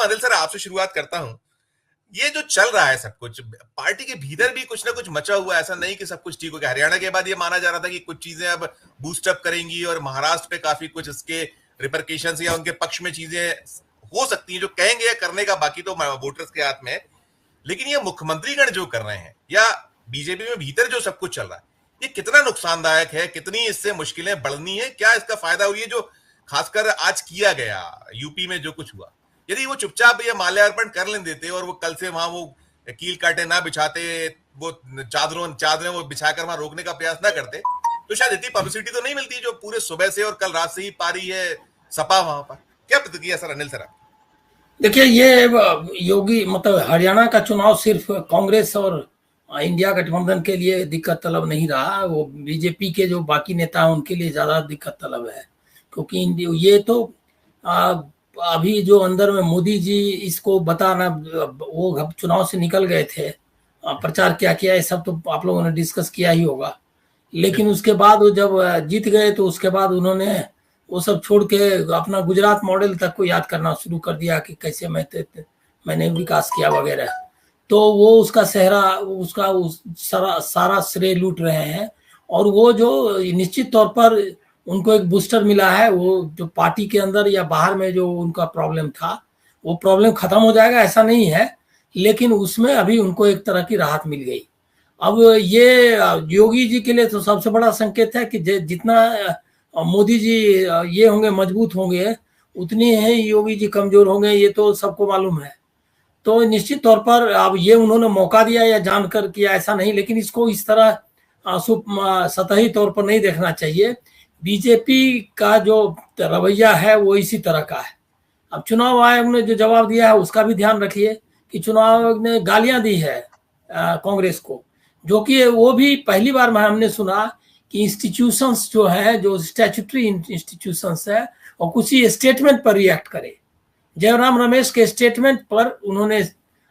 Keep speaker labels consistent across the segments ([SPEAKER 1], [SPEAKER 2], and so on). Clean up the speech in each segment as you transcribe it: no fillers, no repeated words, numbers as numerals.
[SPEAKER 1] Anil sir आपसे शुरुआत करता हूं। ये जो चल रहा है सब कुछ पार्टी के भीतर भी कुछ ना कुछ मचा हुआ है, ऐसा नहीं कि सब कुछ ठीक हो गया। हरियाणा के बाद ये माना जा रहा था कि कुछ चीजें अब बूस्ट अप करेंगी और महाराष्ट्र पे काफी कुछ इसके रिपरकेशंस या उनके पक्ष में चीजें हो सकती हैं, जो कहेंगे या करने का बाकी तो वोटर्स के हाथ में है। लेकिन ये मुख्यमंत्रीगण जो कर रहे हैं या बीजेपी में भीतर जो सब कुछ चल रहा है, ये कितना नुकसानदायक है, कितनी इससे मुश्किलें बढ़नी है, क्या इसका फायदा हुई है जो खासकर आज किया गया यूपी में जो कुछ हुआ? यदि वो चुपचाप ये माल्यार्पण कर लें देते और वो कल से वहां वो कील काटे ना बिछाते, वो चादरें वो बिछाकर वहां रोकने का प्रयास ना करते, तो शायद इतनी पब्लिसिटी तो नहीं मिलती जो पूरे सुबह से और कल रात से ही पा रही है सपा वहां पर। क्या प्रतिक्रिया सर अनिल सर?
[SPEAKER 2] देखिए, ये योगी मतलब हरियाणा का चुनाव सिर्फ कांग्रेस और इंडिया गठबंधन के लिए दिक्कत तलब नहीं रहा, वो बीजेपी के जो बाकी नेता हैं उनके लिए ज्यादा दिक्कत तलब है। क्योंकि ये तो अभी जो अंदर में मोदी जी इसको बताना, वो चुनाव से निकल गए थे, प्रचार क्या किया ये सब तो आप लोगों ने डिस्कस किया ही होगा। लेकिन उसके बाद वो जब जीत गए तो उसके बाद उन्होंने वो सब छोड़ के अपना गुजरात मॉडल तक को याद करना शुरू कर दिया कि कैसे मैंने विकास किया वगैरह। तो वो उसका सेहरा, उसका सारा श्रेय लूट रहे हैं। और वो जो निश्चित तौर पर उनको एक बूस्टर मिला है, वो जो पार्टी के अंदर या बाहर में जो उनका प्रॉब्लम था वो प्रॉब्लम खत्म हो जाएगा ऐसा नहीं है, लेकिन उसमें अभी उनको एक तरह की राहत मिल गई। अब ये योगी जी के लिए तो सबसे बड़ा संकेत है कि जितना मोदी जी ये होंगे मजबूत होंगे उतनी ही योगी जी कमजोर होंगे, ये तो सबको मालूम है। तो निश्चित तौर पर अब ये उन्होंने मौका दिया या जानकर किया ऐसा नहीं, लेकिन इसको इस तरह सतही तौर पर नहीं देखना चाहिए। बीजेपी का जो रवैया है वो इसी तरह का है। अब चुनाव आयोग ने जो जवाब दिया है उसका भी ध्यान रखिए कि चुनाव आयोग ने गालियां दी है कांग्रेस को, जो कि वो भी पहली बार में हमने सुना कि इंस्टीट्यूशंस जो है, जो स्टैट्यूटरी इंस्टीट्यूशंस है, और कुछ ही स्टेटमेंट पर रिएक्ट करे। जयराम रमेश के स्टेटमेंट पर उन्होंने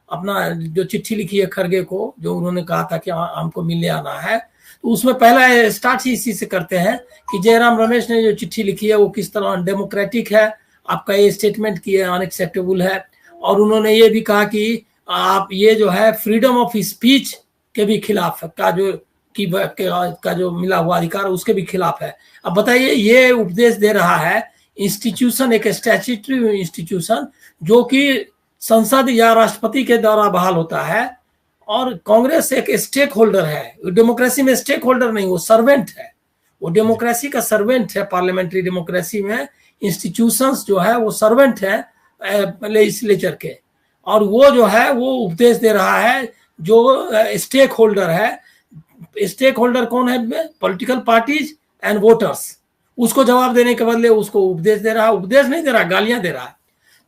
[SPEAKER 2] अपना जो चिट्ठी लिखी है खड़गे को, जो उन्होंने कहा था कि हमको मिलने आना है, तो उसमें पहला स्टार्ट ही इसी से करते हैं कि जयराम रमेश ने जो चिट्ठी लिखी है वो किस तरह अनडेमोक्रेटिक है, आपका ये स्टेटमेंट की है अनएक्सेप्टेबल है। और उन्होंने ये भी कहा कि आप ये जो है फ्रीडम ऑफ स्पीच के भी खिलाफ का जो मिला हुआ अधिकार उसके भी खिलाफ है। अब बताइए, ये उपदेश दे रहा है इंस्टीट्यूशन, एक स्टैट्यूटरी इंस्टीट्यूशन जो कि संसद या राष्ट्रपति के द्वारा बहाल होता है, और कांग्रेस एक स्टेक होल्डर है। डेमोक्रेसी में स्टेक होल्डर नहीं, वो सर्वेंट है, वो डेमोक्रेसी का सर्वेंट है। पार्लियामेंट्री डेमोक्रेसी में इंस्टीट्यूशंस जो है वो सर्वेंट है लेजिस्लेचर के, और वो जो है वो उपदेश दे रहा है जो स्टेक होल्डर है। स्टेक होल्डर कौन है? Political parties and voters. उसको जवाब देने के बदले उसको उपदेश दे रहा है, उपदेश नहीं दे रहा, गालियां दे रहा है।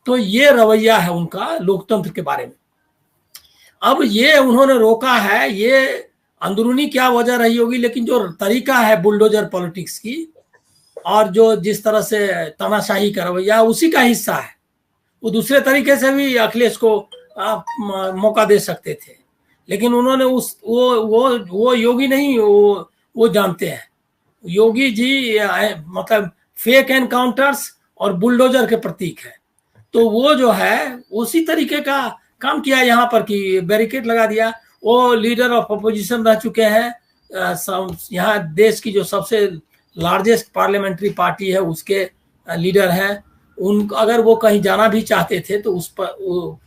[SPEAKER 2] तो ये रवैया है उनका लोकतंत्र के बारे में। अब ये उन्होंने रोका है, ये अंदरूनी क्या वजह रही होगी, लेकिन जो तरीका है बुलडोजर पॉलिटिक्स की और जो जिस तरह से तानाशाही का रवैया उसी का हिस्सा है। वो दूसरे तरीके से भी अखिलेश को मौका दे सकते थे, लेकिन उन्होंने वो योगी नहीं, वो जानते हैं। योगी जी मतलब फेक एनकाउंटर्स और बुलडोजर के प्रतीक है। तो वो जो है उसी तरीके का काम किया यहाँ पर कि बैरिकेड लगा दिया। वो लीडर ऑफ अपोजिशन रह चुके हैं, यहाँ देश की जो सबसे लार्जेस्ट पार्लियामेंट्री पार्टी है उसके लीडर हैं। उन अगर वो कहीं जाना भी चाहते थे तो उस पर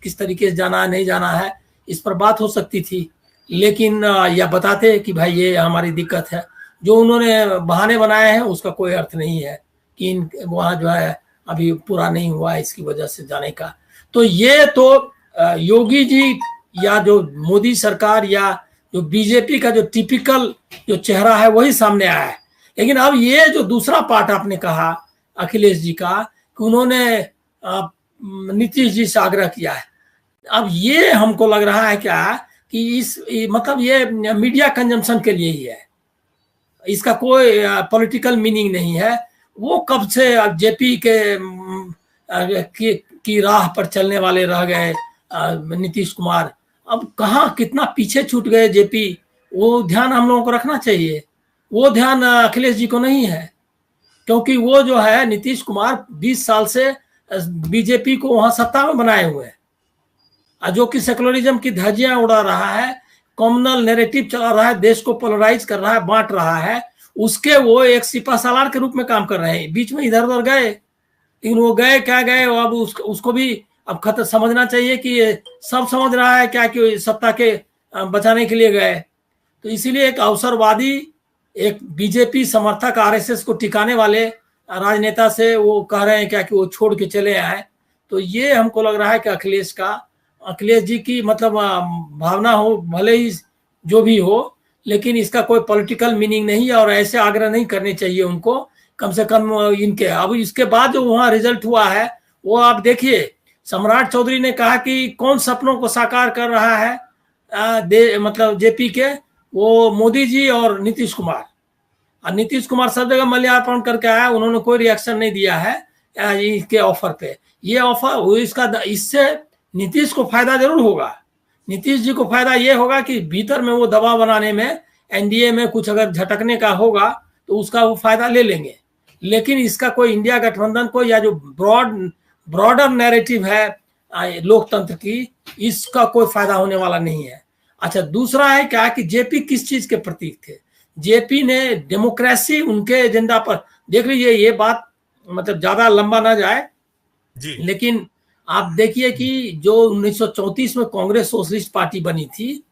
[SPEAKER 2] किस तरीके से जाना नहीं जाना है इस पर बात हो सकती थी, लेकिन या बताते कि भाई ये हमारी दिक्कत है। जो उन्होंने बहाने बनाए हैं उसका कोई अर्थ नहीं है कि वहाँ जो है अभी पूरा नहीं हुआ है इसकी वजह से जाने का। तो ये तो योगी जी या जो मोदी सरकार या जो बीजेपी का जो टिपिकल जो चेहरा है वही सामने आया है। लेकिन अब ये जो दूसरा पार्ट आपने कहा अखिलेश जी का कि उन्होंने नीतीश जी से आग्रह किया है, अब ये हमको लग रहा है क्या कि मतलब ये मीडिया कंजम्पशन के लिए ही है, इसका कोई पॉलिटिकल मीनिंग नहीं है। वो कब से जेपी की राह पर चलने वाले रह गए नीतीश कुमार, अब कहाँ कितना पीछे छूट गए जेपी, वो ध्यान हम लोगों को रखना चाहिए। वो ध्यान अखिलेश जी को नहीं है, क्योंकि वो जो है नीतीश कुमार 20 साल से बीजेपी को वहां सत्ता में बनाए हुए हैं, जो कि सेकुलरिज्म की धज्जियां उड़ा रहा है, कॉम्युनल नैरेटिव चला रहा है, देश को पोलराइज कर रहा है, बांट रहा है, उसके वो एक सिपा सालार के रूप में काम कर रहे हैं। बीच में इधर उधर गए, लेकिन वो गए क्या गए, अब उसको भी अब खतर समझना चाहिए कि ये सब समझ रहा है क्या कि सत्ता के बचाने के लिए गए। तो इसीलिए एक अवसरवादी, एक बीजेपी समर्थक, आरएसएस को टिकाने वाले राजनेता से वो कह रहे हैं क्या कि वो छोड़ के चले आए। तो ये हमको लग रहा है कि अखिलेश जी की मतलब भावना हो, भले ही जो भी हो, लेकिन इसका कोई पॉलिटिकल मीनिंग नहीं है और ऐसे आग्रह नहीं करने चाहिए उनको, कम से कम इनके। अब इसके बाद जो वहां रिजल्ट हुआ है वो आप देखिए, सम्राट चौधरी ने कहा कि कौन सपनों को साकार कर रहा है मतलब जेपी के, वो मोदी जी और नीतीश कुमार। और नीतीश कुमार सब जगह माल्यार्पण करके आया, उन्होंने कोई रिएक्शन नहीं दिया है इसके ऑफर पे। ये ऑफर इससे नीतीश को फायदा जरूर होगा। नीतीश जी को फायदा ये होगा कि भीतर में वो दबाव बनाने में, एनडीए में कुछ अगर झटकने का होगा तो उसका वो फायदा ले लेंगे। लेकिन इसका कोई इंडिया गठबंधन को, या जो ब्रॉडर नैरेटिव है लोकतंत्र की, इसका कोई फायदा होने वाला नहीं है। अच्छा, दूसरा है क्या कि जेपी किस चीज के प्रतीक थे? जेपी ने डेमोक्रेसी उनके एजेंडा पर, देख लीजिए ये बात मतलब ज्यादा लंबा ना जाए
[SPEAKER 1] जी।
[SPEAKER 2] लेकिन आप देखिए कि जो 1934 में कांग्रेस सोशलिस्ट पार्टी बनी थी,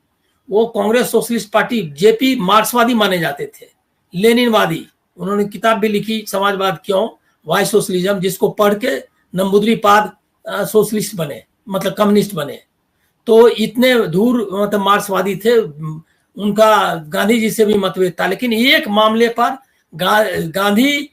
[SPEAKER 2] वो कांग्रेस सोशलिस्ट पार्टी, जेपी मार्क्सवादी माने जाते थे, लेनिनवादी। उन्होंने किताब भी लिखी, समाजवाद क्यों, वाई सोशलिज्म, जिसको पढ़ के नंबूद्रीपाद सोशलिस्ट बने, मतलब कम्युनिस्ट बने। तो इतने दूर मतलब मार्क्सवादी थे, उनका गांधी जी से भी मतभेद था। लेकिन एक मामले पर गांधी,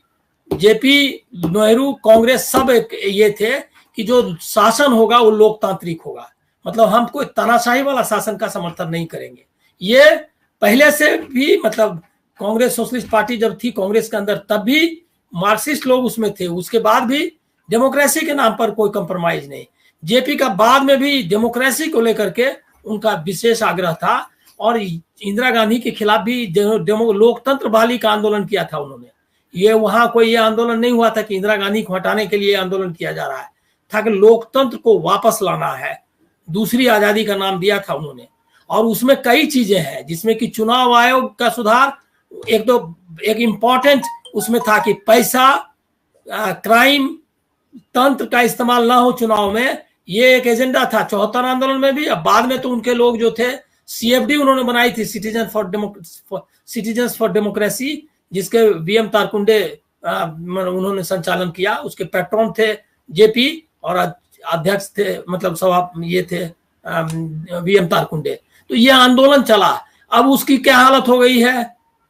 [SPEAKER 2] जेपी, नेहरू, कांग्रेस सब ये थे कि जो शासन होगा वो लोकतांत्रिक होगा, मतलब हम कोई तानाशाही वाला शासन का समर्थन नहीं करेंगे। ये पहले से भी, मतलब कांग्रेस सोशलिस्ट पार्टी जब थी कांग्रेस के अंदर, तब भी मार्क्सिस्ट लोग उसमें थे, उसके बाद भी डेमोक्रेसी के नाम पर कोई कंप्रोमाइज नहीं। जेपी का बाद में भी डेमोक्रेसी को लेकर के उनका विशेष आग्रह था, और इंदिरा गांधी के खिलाफ भी लोकतंत्र बहाली का आंदोलन किया था उन्होंने। ये वहां कोई ये आंदोलन नहीं हुआ था कि इंदिरा गांधी को हटाने के लिए आंदोलन किया जा रहा है, था कि लोकतंत्र को वापस लाना है, दूसरी आजादी का नाम दिया था उन्होंने। और उसमें कई चीजें हैं, जिसमें कि चुनाव आयोग का सुधार, एक इम्पोर्टेंट उसमें था कि पैसा, क्राइम तंत्र का इस्तेमाल ना हो चुनाव में, ये एक एजेंडा था 74 आंदोलन में भी। अब बाद में तो उनके लोग जो थे, सीएफडी उन्होंने बनाई थी, सिटीजन्स फॉर डेमोक्रेसी, जिसके वीएम तारकुंडे उन्होंने संचालन किया। उसके पैट्रन थे जेपी और अध्यक्ष थे, मतलब सभा ये थे वीएम तारकुंडे। तो ये आंदोलन चला। अब उसकी क्या हालत हो गई है?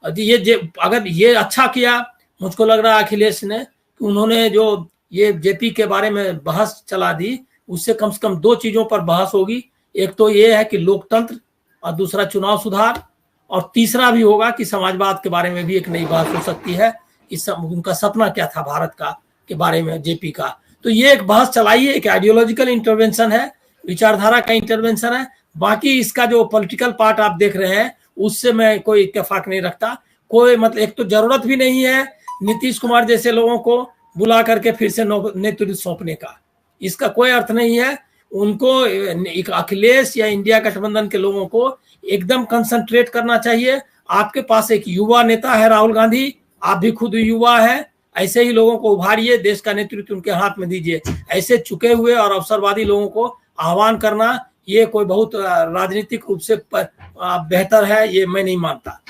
[SPEAKER 2] अगर ये अच्छा किया, मुझको लग रहा है अखिलेश ने, कि उन्होंने जो ये जेपी के बारे में बहस चला दी, उससे कम से कम दो चीजों पर बहस होगी। एक तो ये है कि लोकतंत्र, और दूसरा चुनाव सुधार, और तीसरा भी होगा कि समाजवाद के बारे में भी एक नई बहस हो सकती है, इस उनका सपना क्या था भारत का के बारे में जेपी का। तो ये एक बहस चलाई है, एक आइडियोलॉजिकल इंटरवेंशन है, विचारधारा का इंटरवेंशन है। बाकी इसका जो पॉलिटिकल पार्ट आप देख रहे हैं, उससे मैं कोई इत्तेफाक नहीं रखता। कोई मतलब, एक तो जरूरत भी नहीं है नीतीश कुमार जैसे लोगों को बुला करके फिर से नेतृत्व सौंपने का, इसका कोई अर्थ नहीं है। उनको अखिलेश या इंडिया गठबंधन के लोगों को एकदम कंसंट्रेट करना चाहिए। आपके पास एक युवा नेता है राहुल गांधी, आप भी खुद युवा है, ऐसे ही लोगों को उभारिए, देश का नेतृत्व उनके हाथ में दीजिए। ऐसे चुके हुए और अवसरवादी लोगों को आह्वान करना, ये कोई बहुत राजनीतिक रूप से बेहतर है, ये मैं नहीं मानता।